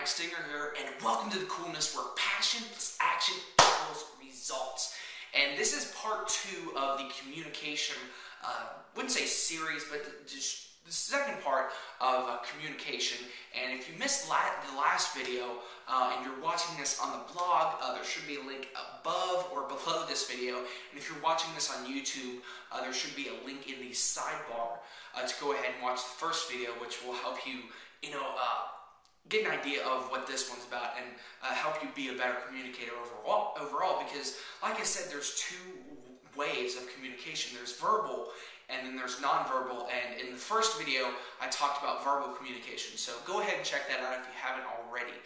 Stinger here, and welcome to the coolness where passion plus action equals results. And this is part 2 of the communication, wouldn't say series, but just the second part of communication. And if you missed the last video and you're watching this on the blog, there should be a link above or below this video. And if you're watching this on YouTube, there should be a link in the sidebar to go ahead and watch the first video, which will help you, get an idea of what this one's about and help you be a better communicator overall. Because, like I said, there's two ways of communication. There's verbal and then there's nonverbal. And in the first video, I talked about verbal communication. So go ahead and check that out if you haven't already.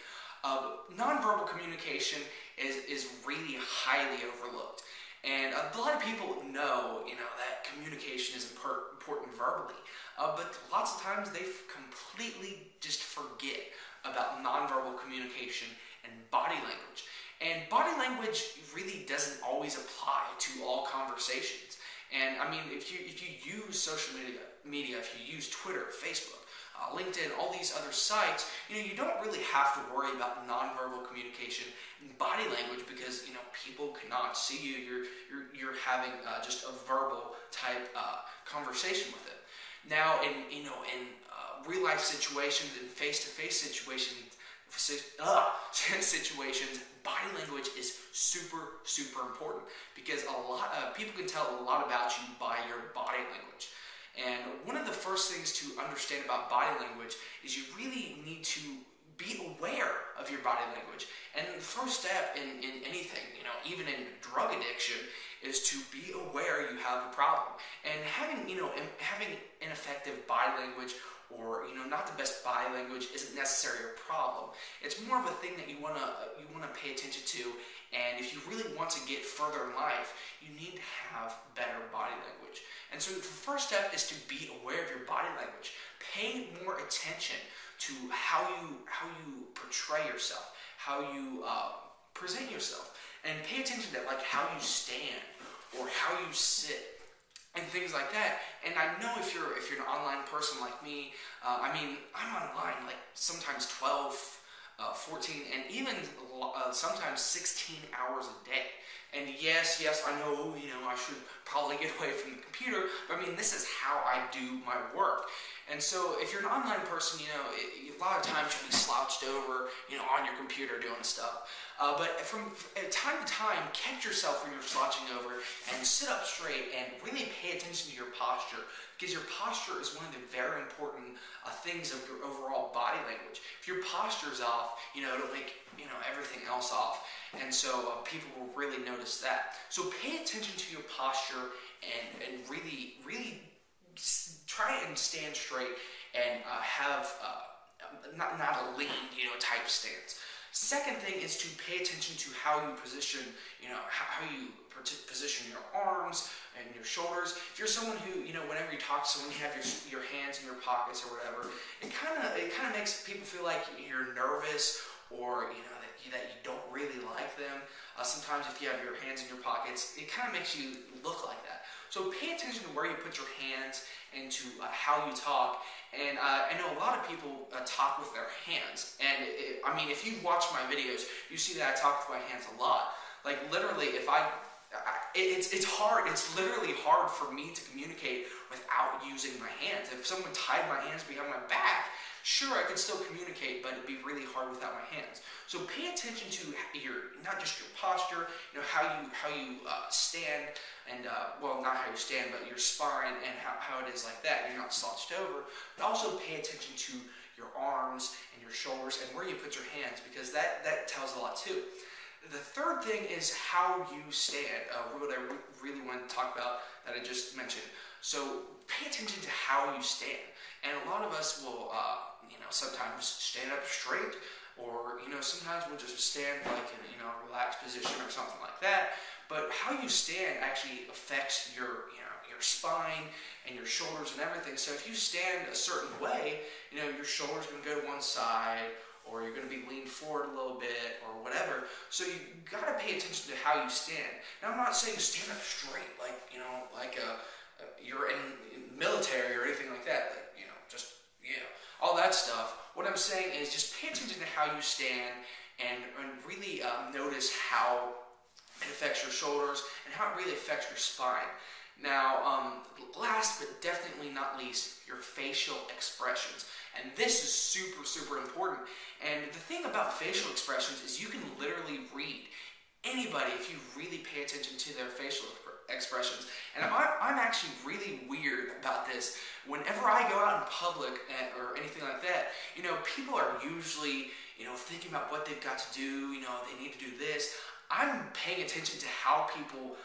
Nonverbal communication is really highly overlooked. And a lot of people know, that communication is important verbally. But lots of times they completely just forget about nonverbal communication and body language. And body language really doesn't always apply to all conversations. And I mean, if you use social media, if you use Twitter, Facebook, LinkedIn, all these other sites, you don't really have to worry about nonverbal communication and body language because people cannot see you. You're having just a verbal type conversation with it. Now, in real life situations and face-to-face situations, body language is super important because a lot of people can tell a lot about you by your body language. And one of the first things to understand about body language is you really need to be aware of your body language. And the first step in anything, even in drug addiction, is to be aware you have a problem. And having ineffective body language or not the best body language isn't necessarily a problem. It's more of a thing that you wanna pay attention to. And if you really want to get further in life, you need to have better body language. And so the first step is to be aware of your body language. Pay more attention to how you portray yourself, how you present yourself, and pay attention to how you stand or how you sit and things like that. And I know if you're an online person like me, I'm online sometimes 12, 14, and even sometimes 16 hours a day. And yes, I know, I should probably get away from the computer, but this is how I do my work. And so if you're an online person, a lot of times you'll be slouched over, on your computer doing stuff. But from time to time, catch yourself when you're slouching over and sit up straight and really pay attention to your posture, because your posture is one of the very important things of your overall body language. If your posture's off, it'll make everything else off. And so people will really notice that. So pay attention to your posture and really try and stand straight and have not a lean type stance. Second thing is to pay attention to how you position how you position your arms and your shoulders. If you're someone who whenever you talk to someone, you have your hands in your pockets or whatever, it kind of makes people feel like you're nervous or that you don't really like them. Sometimes if you have your hands in your pockets, it kind of makes you look like that. So pay attention to where you put your hands and to how you talk. And I know a lot of people talk with their hands. And if you watch my videos, you see that I talk with my hands a lot. Like literally, it's hard. It's literally hard for me to communicate without using my hands. If someone tied my hands behind my back, sure, I could still communicate, but it'd be really hard without my hands. So pay attention to not just your posture, how you stand, and not how you stand, but your spine and how it is like that. You're not slouched over, but also pay attention to your arms and your shoulders and where you put your hands, because that tells a lot too. The third thing is how you stand, what I really want to talk about that I just mentioned. So pay attention to how you stand. And a lot of us will, sometimes stand up straight, or, sometimes we'll just stand in a relaxed position or something like that. But how you stand actually affects your spine and your shoulders and everything. So if you stand a certain way, your shoulders are going to go to one side, or you're going to be leaned forward a little bit, or whatever. So you got to pay attention to how you stand. Now, I'm not saying stand up straight, you're in military or anything like that. all that stuff. What I'm saying is just pay attention to how you stand and really notice how it affects your shoulders and how it really affects your spine. Now, last but definitely not least, your facial expressions. And this is super, super important. And the thing about facial expressions is you can literally read anybody if you really pay attention to their facial expressions. And I'm actually really weird about this. Whenever I go out in public or anything like that, people are usually, thinking about what they've got to do, they need to do this. I'm paying attention to how people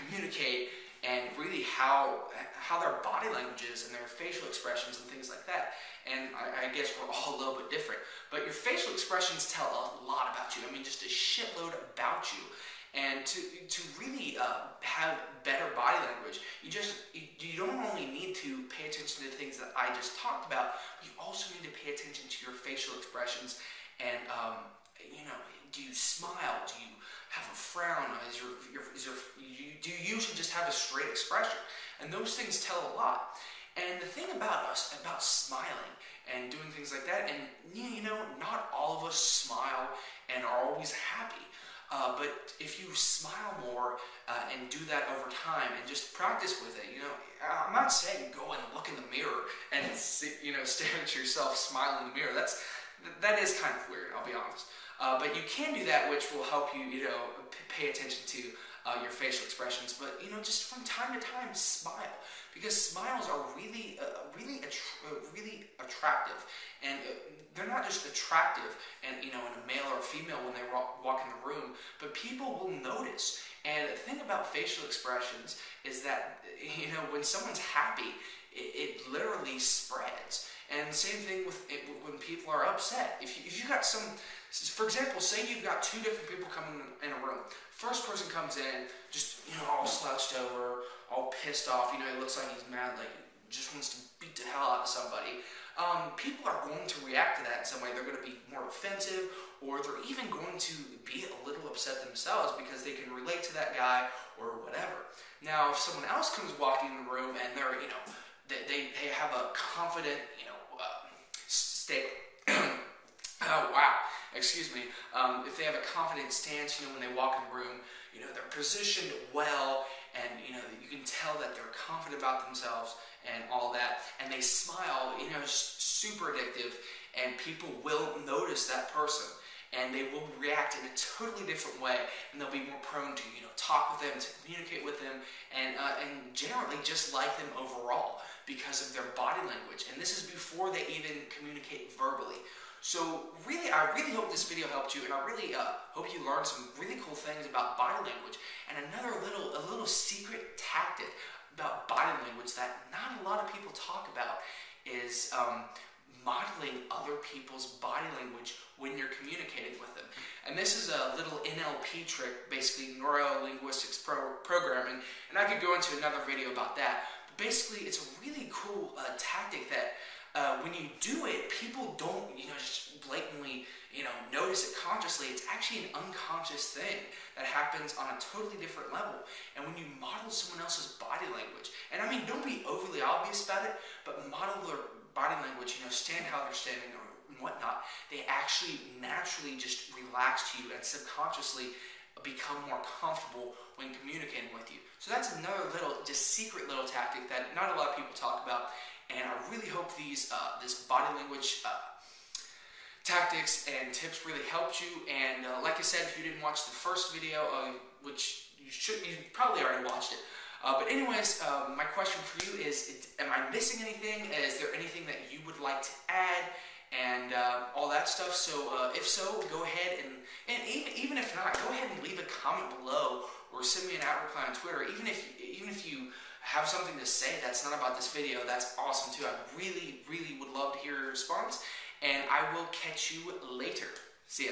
communicate and really how their body language is and their facial expressions and things like that. And I guess we're all a little bit different. But your facial expressions tell a lot about you. I mean, just a shitload about you. And to really have better body language, you don't only need to pay attention to the things that I just talked about, but you also need to pay attention to your facial expressions. And do you smile? Do you have a frown? Do you usually just have a straight expression? And those things tell a lot. And the thing about us, about smiling and doing things like that, and not all of us smile and are always happy. But if you smile more and do that over time and just practice with it, I'm not saying go and look in the mirror and stare at yourself smiling in the mirror. That is kind of weird, I'll be honest. But you can do that, which will help you, pay attention to your facial expressions. But just from time to time, smile, because smiles are really attractive, and they're not just attractive, and in a male or a female when they walk in the room, but people will notice. And the thing about facial expressions is that when someone's happy, it literally spreads. And the same thing with when people are upset. If you got some, for example, say you've got two different people coming in a room. First person comes in, just all slouched over, all pissed off. He looks like he's mad, like just wants to beat the hell out of somebody. People are going to react to that in some way. They're going to be more offensive, or they're even going to be a little upset themselves because they can relate to that guy or whatever. Now, if someone else comes walking in the room and they're, they have a confident, state. Oh, wow. Excuse me. If they have a confident stance, when they walk in the room, they're positioned well, and you can tell that they're confident about themselves and all that, and they smile, super addictive, and people will notice that person, and they will react in a totally different way, and they'll be more prone to, talk with them, to communicate with them, and generally just like them overall because of their body language. And this is before they even communicate verbally. So really, I really hope this video helped you, and I really hope you learned some really cool things about body language. And a little secret tactic about body language that not a lot of people talk about is modeling other people's body language when you're communicating with them. And this is a little NLP trick, basically neuro-linguistics programming, and I could go into another video about that. But basically, it's a really cool tactic that when you do it, people don't, just blatantly, notice it consciously. It's actually an unconscious thing that happens on a totally different level. And when you model someone else's body language, and I mean, don't be overly obvious about it, but model their body language, stand how they're standing or whatnot, they actually naturally just relax to you and subconsciously become more comfortable when communicating with you. So that's another just secret little tactic that not a lot of people talk about. And I really hope this body language tactics and tips really helped you. And like I said, if you didn't watch the first video, which you probably already watched it. But anyways, my question for you is, am I missing anything? Is there anything that you would like to add? And all that stuff. So if so, go ahead and even if not, go ahead and leave a comment below or send me an @reply on Twitter. Even if you have something to say that's not about this video, that's awesome too. I really would love to hear your response, and I will catch you later. See ya.